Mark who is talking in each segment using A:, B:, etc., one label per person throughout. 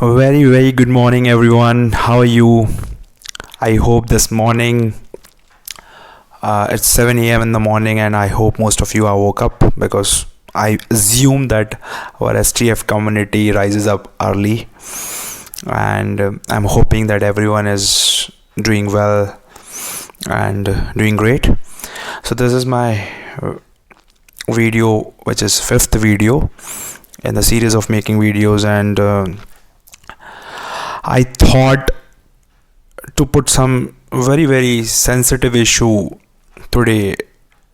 A: Very good morning, everyone. How are you? I hope this morning it's 7 a.m. in the morning, and I hope most of you are woke up because I assume that our STF community rises up early, and I'm hoping that everyone is doing well and doing great. So, this is my video, which is fifth video in the series of making videos, and I thought to put some very sensitive issue today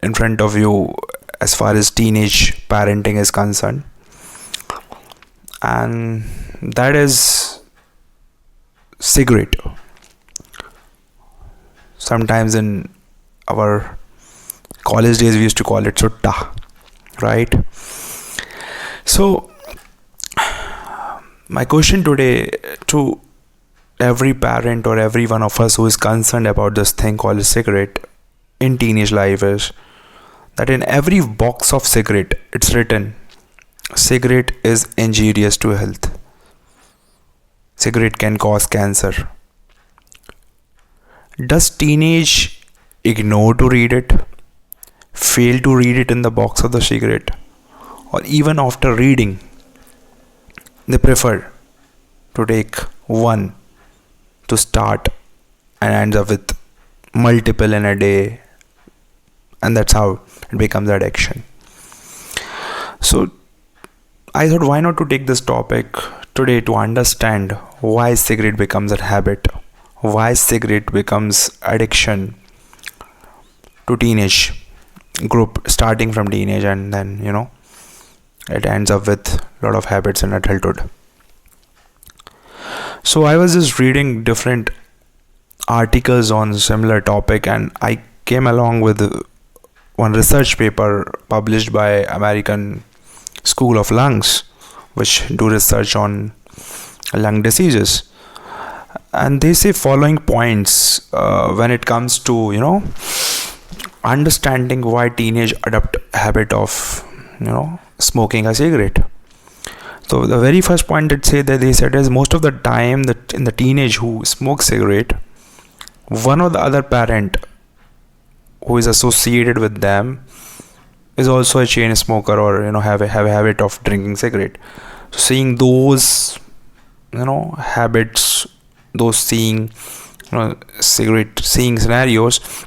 A: in front of you as far as teenage parenting is concerned, and that is cigarette. Sometimes in our college days we used to call it sutta, right? So my question today to every parent or every one of us who is concerned about this thing called cigarette in teenage life is that in every box of cigarette it's written cigarette is injurious to health. Cigarette can cause cancer. Does teenage ignore to read it? Fail to read it in the box of the cigarette? Or even after reading, they prefer to take one to start and ends up with multiple in a day, and that's how it becomes addiction. So I thought, why not to take this topic today to understand why cigarette becomes a habit, why cigarette becomes addiction to teenage group, starting from teenage, and then it ends up with a lot of habits in adulthood. So I was just reading different articles on similar topic, and I came along with one research paper published by American School of Lungs, which do research on lung diseases, and they say following points when it comes to understanding why teenage adopt habit of smoking a cigarette. So the very first point that they said is most of the time that in the teenage who smoke cigarette, one or the other parent who is associated with them is also a chain smoker or have a habit of drinking cigarette. So seeing those habits, those seeing cigarette seeing scenarios,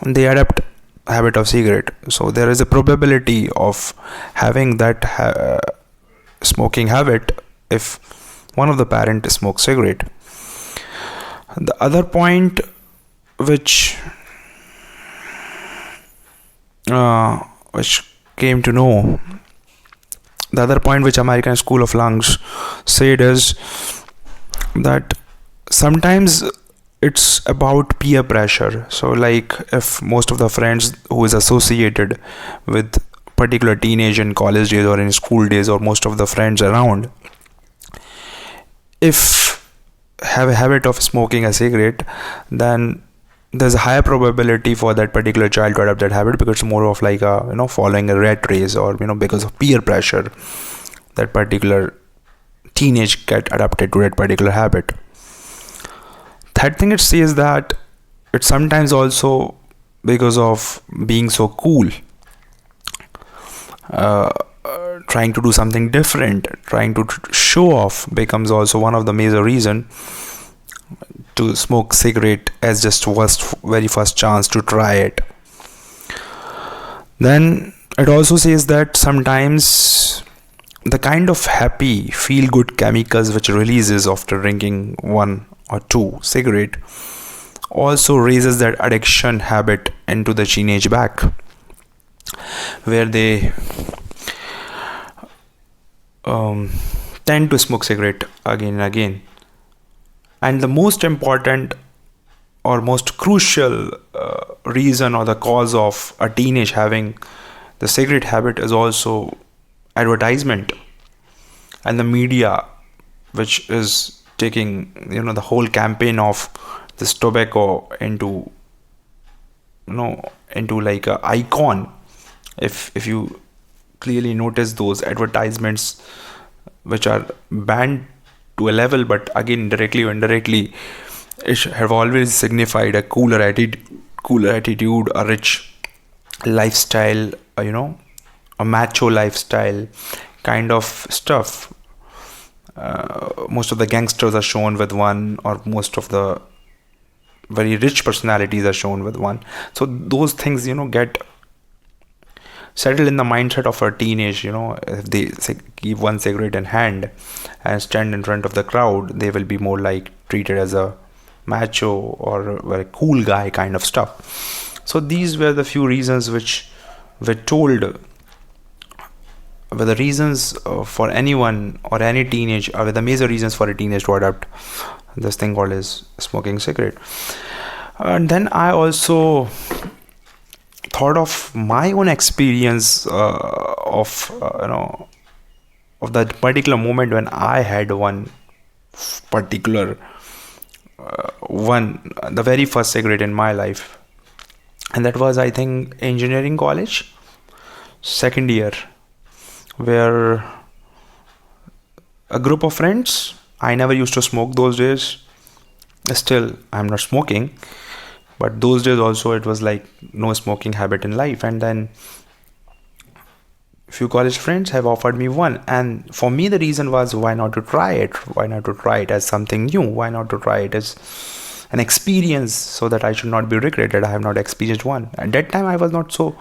A: they adapt habit of cigarette. So there is a probability of having that smoking habit if one of the parent smokes cigarette. The other point which came to know, the other point which American School of Lungs said is that sometimes it's about peer pressure. So like if most of the friends who is associated with particular teenage and college days or in school days, or most of the friends around, if have a habit of smoking a cigarette, then there's a higher probability for that particular child to adopt that habit, because it's more of like a following a rat race, or because of peer pressure, that particular teenage get adapted to that particular habit. Third thing it says that it's sometimes also because of being so cool, trying to do something different, trying to show off becomes also one of the major reason to smoke cigarette as just very first chance to try it. Then it also says that sometimes the kind of happy feel good chemicals which releases after drinking one or two cigarette also raises that addiction habit into the teenage back, where they tend to smoke cigarette again and again. And the most important or most crucial reason or the cause of a teenage having the cigarette habit is also advertisement and the media, which is taking the whole campaign of this tobacco into like a icon. If you clearly notice those advertisements which are banned to a level, but again, directly or indirectly, have always signified a cooler attitude, a rich lifestyle, a macho lifestyle kind of stuff. Most of the gangsters are shown with one, or most of the very rich personalities are shown with one. So those things, get settled in the mindset of a teenage. If they keep one cigarette in hand and stand in front of the crowd, they will be more like treated as a macho or a very cool guy kind of stuff. So these were the few reasons which were told, were the reasons for anyone or any teenage, or were the major reasons for a teenage to adopt this thing called as smoking cigarette. And then I also thought of my own experience of that particular moment when I had one particular the very first cigarette in my life, and that was, I think, engineering college, second year, where a group of friends, I never used to smoke those days, still I'm not smoking, but those days also it was like no smoking habit in life. And then few college friends have offered me one, and for me the reason was, why not to try it as something new, why not to try it as an experience, so that I should not be regretted I have not experienced one. At that time I was not so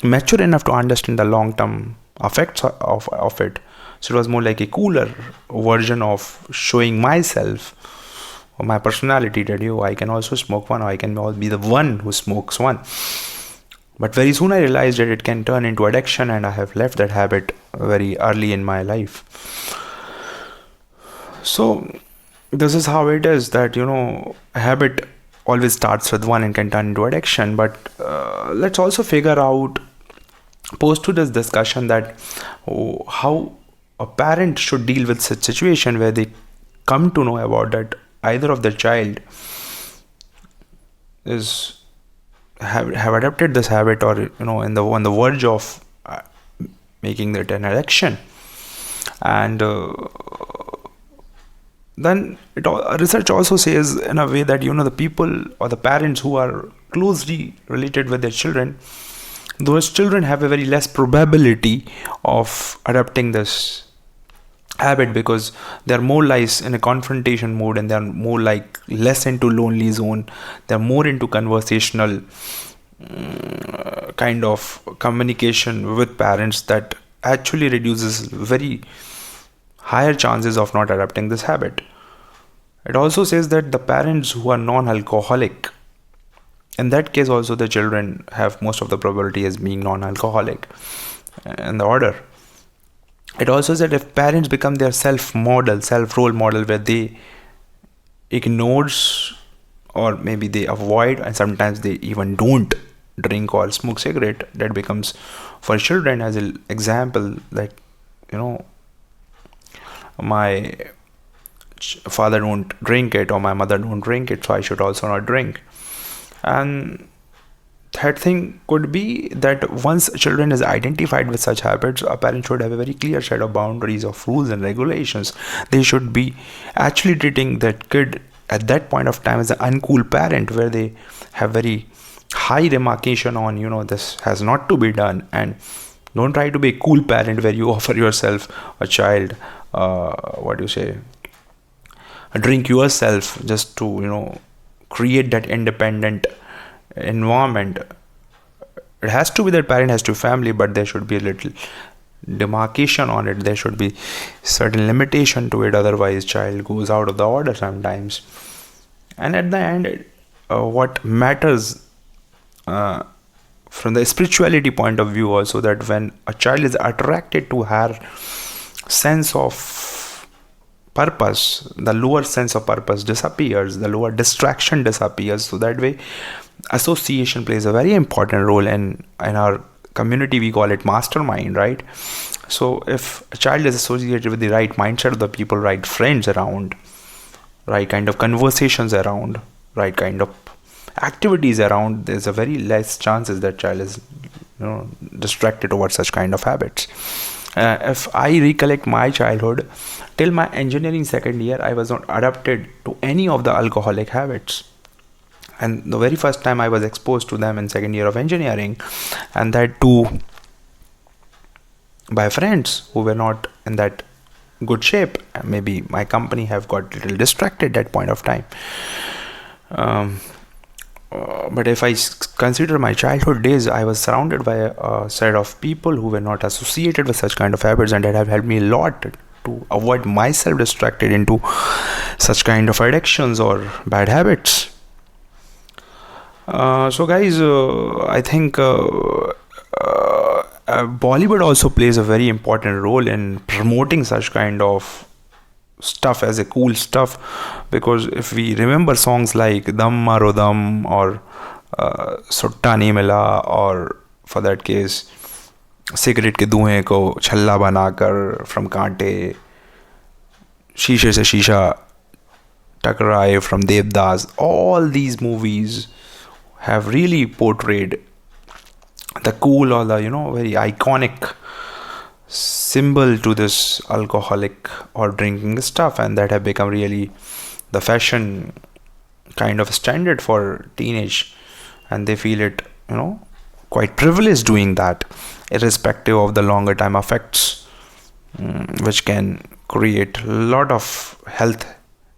A: mature enough to understand the long-term effects of it, so it was more like a cooler version of showing myself or my personality that I can also smoke one, or I can be the one who smokes one. But very soon I realized that it can turn into addiction, and I have left that habit very early in my life. So this is how it is, that a habit always starts with one and can turn into addiction. But let's also figure out, pose to this discussion, that how a parent should deal with such situation where they come to know about that either of their child is have adopted this habit, or on the verge of making it an addiction. And then research also says in a way that the people or the parents who are closely related with their children, those children have a very less probability of adopting this habit, because they are more like in a confrontation mode, and they are more like less into lonely zone. They are more into conversational kind of communication with parents, that actually reduces very higher chances of not adopting this habit. It also says that the parents who are non-alcoholic, in that case also the children have most of the probability as being non-alcoholic in the order. It also said if parents become their self-role model, where they ignores, or maybe they avoid, and sometimes they even don't drink or smoke cigarette, that becomes for children as an example that my father don't drink it, or my mother don't drink it, so I should also not drink. And third thing could be that once children is identified with such habits, a parent should have a very clear set of boundaries of rules and regulations. They should be actually treating that kid at that point of time as an uncool parent, where they have very high demarcation on this has not to be done. And don't try to be a cool parent where you offer yourself a child a drink yourself, just to create that independent environment. It has to be that parent has to family, but there should be a little demarcation on it. There should be certain limitation to it, otherwise child goes out of the order sometimes. And at the end, what matters from the spirituality point of view also, that when a child is attracted to her sense of purpose, the lower sense of purpose disappears, the lower distraction disappears. So that way association plays a very important role in our community. We call it mastermind, right? So if a child is associated with the right mindset of the people, right friends around, right kind of conversations around, right kind of activities around, there's a very less chances that child is distracted towards such kind of habits. If I recollect my childhood, till my engineering second year, I was not adapted to any of the alcoholic habits. And the very first time I was exposed to them in second year of engineering, and that too by friends who were not in that good shape. Maybe my company have got a little distracted at that point of time. Um, but if I consider my childhood days, I was surrounded by a set of people who were not associated with such kind of habits, and that have helped me a lot to avoid myself distracted into such kind of addictions or bad habits. So guys, I think Bollywood also plays a very important role in promoting such kind of stuff as a cool stuff, because if we remember songs like Dam Maro Dam or Sutta Nahi Mila, or for that case cigarette के धुएं को छल्ला बनाकर, from कांटे, शीशे से शीशा टकराए, from Devdas, all these movies have really portrayed the cool or the very iconic symbol to this alcoholic or drinking stuff, and that have become really the fashion kind of standard for teenage, and they feel it quite privileged doing that, irrespective of the longer time effects, which can create a lot of health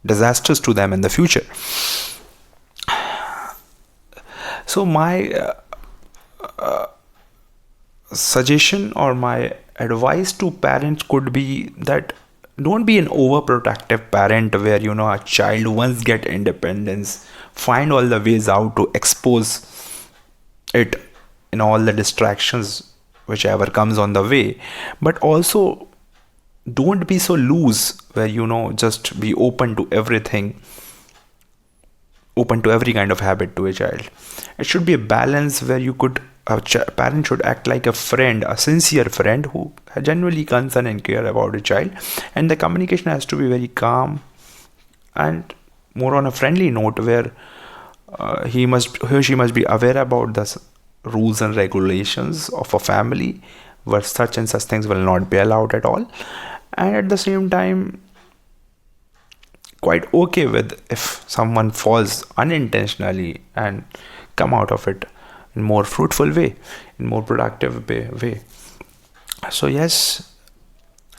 A: disasters to them in the future. So my suggestion or my advice to parents could be that don't be an overprotective parent where a child once get independence, find all the ways out to expose it in all the distractions whichever comes on the way. But also don't be so loose where just be open to everything, open to every kind of habit to a child. It should be a balance where a parent should act like a friend, a sincere friend who genuinely concern and care about a child, and the communication has to be very calm and more on a friendly note, where he or she must be aware about the rules and regulations of a family, where such and such things will not be allowed at all, and at the same time quite okay with if someone falls unintentionally and come out of it in more fruitful way, in more productive way. So yes,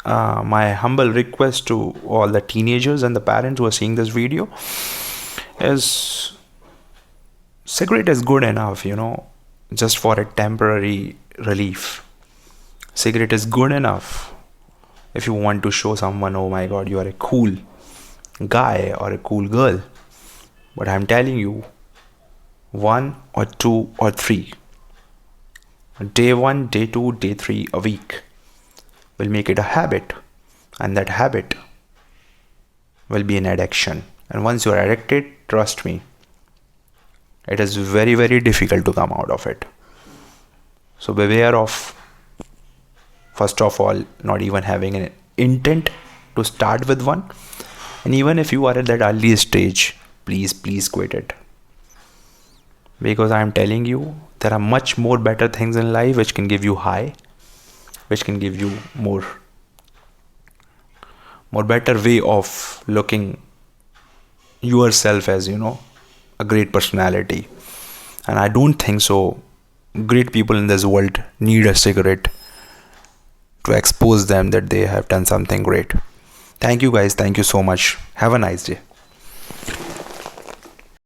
A: my humble request to all the teenagers and the parents who are seeing this video is, cigarette is good enough, just for a temporary relief. Cigarette is good enough if you want to show someone, oh my god, you are a cool guy or a cool girl. But I'm telling you, 1 or 2 or 3, day 1, day 2, day 3 a week will make it a habit, and that habit will be an addiction. And once you are addicted, trust me, it is very, very difficult to come out of it. So beware of, first of all, not even having an intent to start with one. And even if you are at that early stage, please quit it. Because I am telling you, there are much more better things in life which can give you high, which can give you more better way of looking yourself as a great personality. And I don't think so great people in this world need a cigarette to expose them that they have done something great. Thank you guys, thank you so much. Have a nice day.